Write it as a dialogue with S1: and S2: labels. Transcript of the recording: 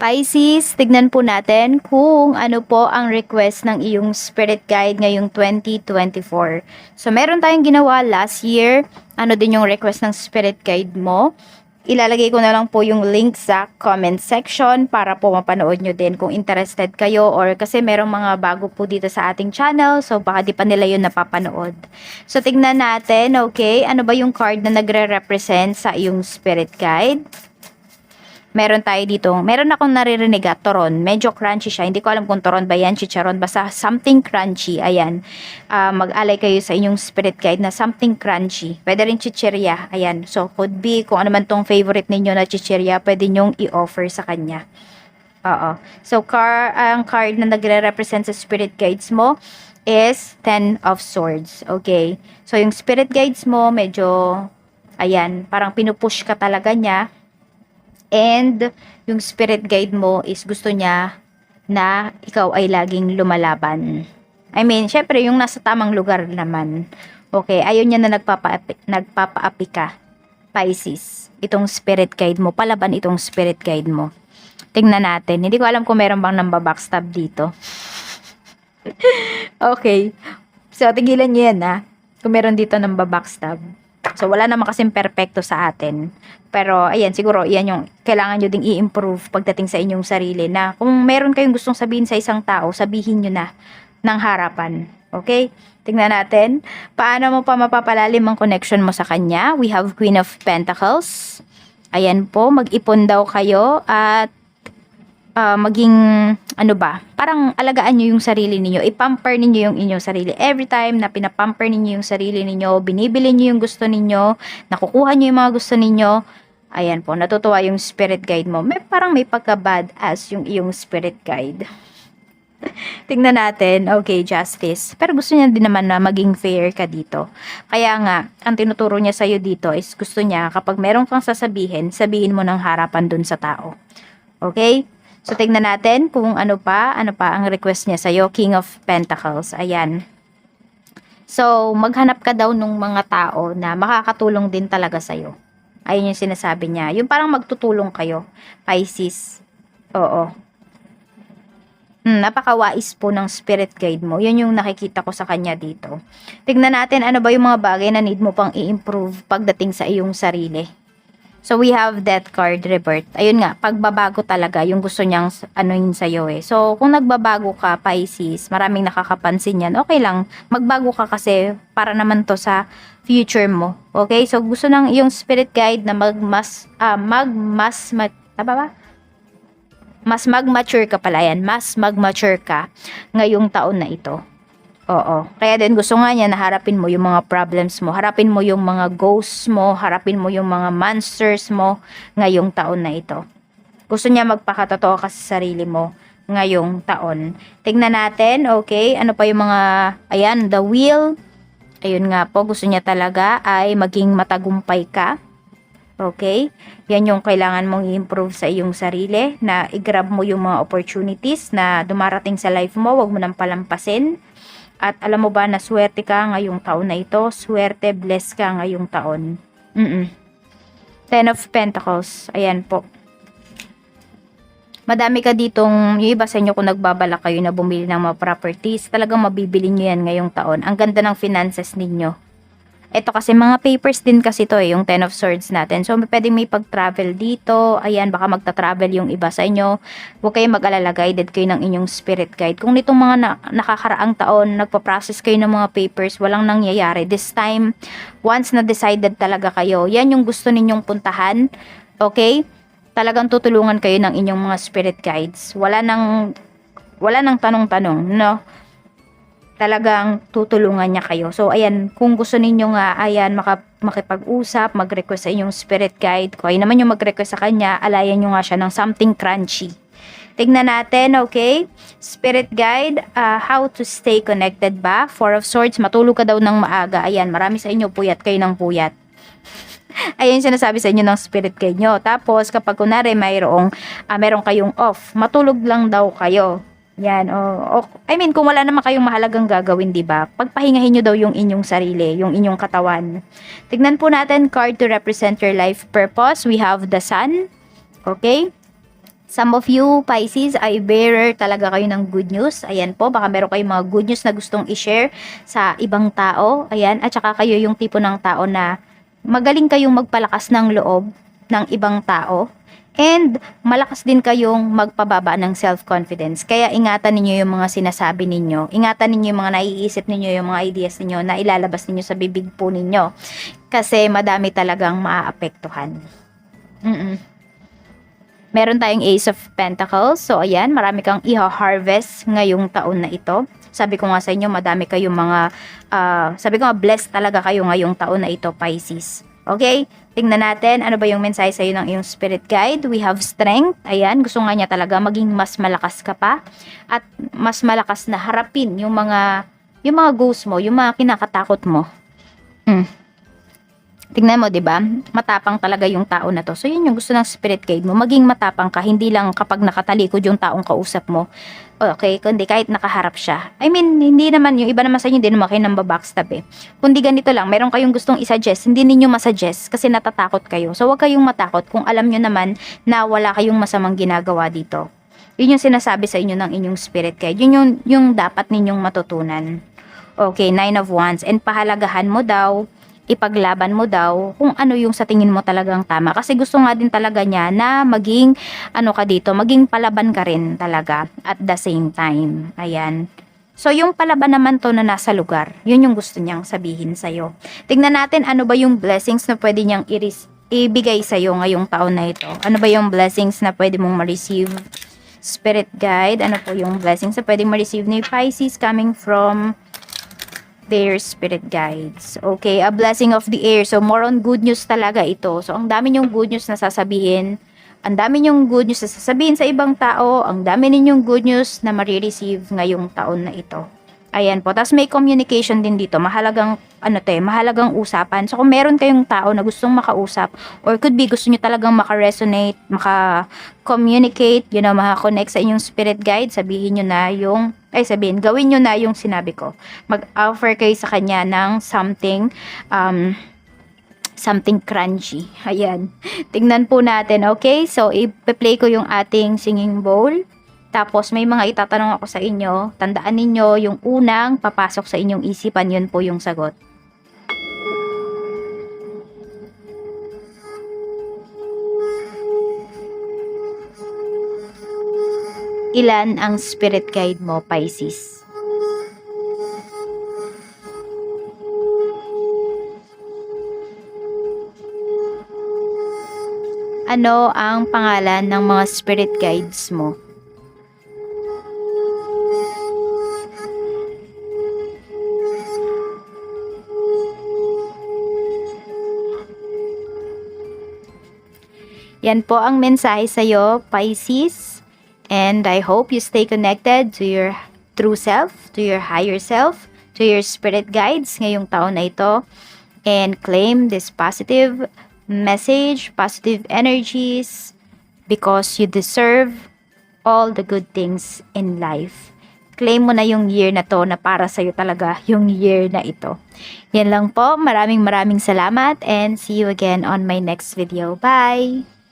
S1: Pisces, tignan po natin kung ano po ang request ng iyong spirit guide ngayong 2024. So, meron tayong ginawa last year. Ano din yung request ng spirit guide mo? Ilalagay ko na lang po yung link sa comment section para po mapanood nyo din kung interested kayo or kasi merong mga bago po dito sa ating channel, so baka di pa nila yun napapanood. So, tignan natin, okay, ano ba yung card na nagre-represent sa iyong spirit guide? Meron tayo dito, meron akong naririnig toron, medyo crunchy siya, hindi ko alam kung toron ba yan, chicharon, basta something crunchy, ayan. Mag-alay kayo sa inyong spirit guide na something crunchy, pwede rin chichirya, ayan. So, could be, kung ano man tong favorite ninyo na chichirya, pwede nyong i-offer sa kanya. Oo. So, ang card na nagre-represent sa spirit guides mo is Ten of Swords, okay? So, yung spirit guides mo, medyo, ayan, parang pinupush ka talaga niya. And yung spirit guide mo is gusto niya na ikaw ay laging lumalaban. I mean, syempre yung nasa tamang lugar naman. Okay, ayaw niya na nagpapaapi ka. Pisces, itong spirit guide mo, palaban itong spirit guide mo. Tingnan natin. Hindi ko alam kung meron bang namba-backstab dito. Okay. So, tigilan niyo yan kung meron dito namba-backstab. So, wala naman kasing perfecto sa atin. Pero, ayan, siguro, yan yung kailangan nyo ding i-improve pagdating sa inyong sarili na kung meron kayong gustong sabihin sa isang tao, sabihin nyo na ng harapan. Okay? Tingnan natin. Paano mo pa mapapalalim ang connection mo sa kanya? We have Queen of Pentacles. Ayan po, mag-ipon daw kayo at maging, ano ba, parang alagaan nyo yung sarili ninyo, ipamper ninyo yung inyong sarili. Every time na pinapamper ninyo yung sarili ninyo, binibili nyo yung gusto ninyo, nakukuha nyo yung mga gusto ninyo, ayan po, natutuwa yung spirit guide mo. Parang may pagka-badass yung iyong spirit guide. Tingnan natin, okay, Justice. Pero gusto niya din naman na maging fair ka dito. Kaya nga, ang tinuturo niya sa'yo dito is gusto niya kapag meron kang sasabihin, sabihin mo ng harapan dun sa tao. Okay? So, tingnan natin kung ano pa ang request niya sa'yo. King of Pentacles. Ayan. So, maghanap ka daw nung mga tao na makakatulong din talaga sa'yo. Ayun yung sinasabi niya. Yung parang magtutulong kayo, Pisces. Oo. Napakawais po ng spirit guide mo. Yun yung nakikita ko sa kanya dito. Tignan natin ano ba yung mga bagay na need mo pang i-improve pagdating sa iyong sarili. So, we have that card revert. Ayun nga, pagbabago talaga yung gusto niyang anuhin sa'yo eh. So, kung nagbabago ka, Pisces, maraming nakakapansin yan, okay lang. Magbago ka kasi para naman to sa future mo. Okay? So, gusto ng iyong spirit guide na mas mag-mature ka pala yan. Mas mag-mature ka ngayong taon na ito. Oo. Kaya din gusto nga niya na harapin mo yung mga problems mo. Harapin mo yung mga ghosts mo. Harapin mo yung mga monsters mo ngayong taon na ito. Gusto niya magpakatotoo ka sa sarili mo ngayong taon. Tignan natin, okay? Ano pa yung mga, ayan, the wheel. Ayun nga po, gusto niya talaga ay maging matagumpay ka. Okay? Yan yung kailangan mong i-improve sa iyong sarili, na i-grab mo yung mga opportunities na dumarating sa life mo, wag mo nang palampasin. At alam mo ba na swerte ka ngayong taon na ito? Swerte, blessed ka ngayong taon. Ten of Pentacles. Ayan po. Madami ka ditong, yung iba sa inyo kung nagbabalak kayo na bumili ng mga properties, talagang mabibili nyo yan ngayong taon. Ang ganda ng finances ninyo. Ito kasi mga papers din kasi to yung Ten of Swords natin. So, pwedeng may pag-travel dito. Ayan, baka magta-travel yung iba sa inyo. Huwag kayong mag-alala, guided kayo ng inyong spirit guide. Kung nitong mga nakakaraang taon, nagpa-process kayo ng mga papers, walang nangyayari. This time, once na decided talaga kayo, yan yung gusto ninyong puntahan. Okay? Talagang tutulungan kayo ng inyong mga spirit guides. Wala nang tanong-tanong, no? Talagang tutulungan niya kayo. So, ayan, kung gusto ninyo nga, ayan, makipag-usap, mag-request sa inyong spirit guide, kung ayun naman yung mag-request sa kanya, alayan nyo nga siya ng something crunchy. Tignan natin, okay? Spirit guide, how to stay connected ba? Four of Swords, matulog ka daw ng maaga. Ayan, marami sa inyo, puyat kayo ng puyat. Ayan yung sinasabi sa inyo ng spirit guide nyo. Tapos, kapag kunwari meron kayong off, matulog lang daw kayo. Yan, I mean, kung wala naman kayong mahalagang gagawin, di ba? Pagpahingahin nyo daw yung inyong sarili, yung inyong katawan. Tignan po natin, card to represent your life purpose. We have the Sun. Okay? Some of you, Pisces, ay bearer talaga kayo ng good news. Ayan po, baka meron kayong mga good news na gustong i-share sa ibang tao. Ayan, at saka kayo yung tipo ng tao na magaling kayong magpalakas ng loob ng ibang tao. And malakas din kayong magpababa ng self-confidence. Kaya ingatan ninyo yung mga sinasabi ninyo. Ingatan ninyo yung mga naiisip ninyo, yung mga ideas ninyo na ilalabas ninyo sa bibig po ninyo. Kasi madami talagang maaapektuhan. Meron tayong Ace of Pentacles. So, ayan, marami kang iha-harvest ngayong taon na ito. Sabi ko nga sa inyo, madami kayong mga, sabi ko nga, blessed talaga kayo ngayong taon na ito, Pisces. Okay? Tingnan natin, ano ba yung mensahe sa'yo ng iyong spirit guide? We have strength. Ayan, gusto nga niya talaga maging mas malakas ka pa. At mas malakas na harapin yung mga goals mo, yung mga kinakatakot mo. Tingnan mo, 'di ba? Matapang talaga yung tao na 'to. So, yun yung gusto ng spirit guide mo. Maging matapang ka, hindi lang kapag nakatalikod yung taong kausap mo. Okay, kundi kahit nakaharap siya. I mean, hindi naman yung iba naman sa inyo, hindi naman kayo nang babackstab eh. Kundi ganito lang, meron kayong gustong i-suggest, hindi ninyo masuggest kasi natatakot kayo. So, huwag kayong matakot kung alam nyo naman na wala kayong masamang ginagawa dito. Yun yung sinasabi sa inyo ng inyong spirit guide. Yun yung dapat ninyong matutunan. Okay, 9 of Wands. And pahalagahan mo daw, ipaglaban mo daw kung ano yung sa tingin mo talagang tama. Kasi gusto nga din talaga niya na maging, ano ka dito, maging palaban ka rin talaga at the same time. Ayan. So, yung palaban naman to na nasa lugar, yun yung gusto niyang sabihin sa'yo. Tingnan natin ano ba yung blessings na pwede niyang ibigay sa'yo ngayong taon na ito. Ano ba yung blessings na pwede mong ma-receive? Spirit guide, ano po yung blessings na pwede ma-receive ni Pisces coming from their spirit guides. Okay, a blessing of the air. So, more on good news talaga ito. So, ang dami niyong good news na sasabihin. Ang dami niyong good news na sasabihin sa ibang tao. Ang dami ninyong good news na marireceive ngayong taon na ito. Ayan po. Tapos may communication din dito. Mahalagang, mahalagang usapan. So, kung meron kayong tao na gustong makausap, or could be gusto nyo talagang maka-resonate, maka-communicate, maka-connect sa inyong spirit guide, gawin nyo na yung sinabi ko. Mag-offer kayo sa kanya ng something crunchy. Ayan. Tingnan po natin, okay? So, i-play ko yung ating singing bowl. Tapos, may mga itatanong ako sa inyo. Tandaan ninyo, yung unang papasok sa inyong isipan, yun po yung sagot. Ilan ang spirit guide mo, Pisces? Ano ang pangalan ng mga spirit guides mo? Yan po ang mensahe sa'yo, Pisces. And I hope you stay connected to your true self, to your higher self, to your spirit guides ngayong taon na ito. And claim this positive message, positive energies, because you deserve all the good things in life. Claim mo na yung year na to na para sa'yo talaga yung year na ito. Yan lang po. Maraming salamat and see you again on my next video. Bye!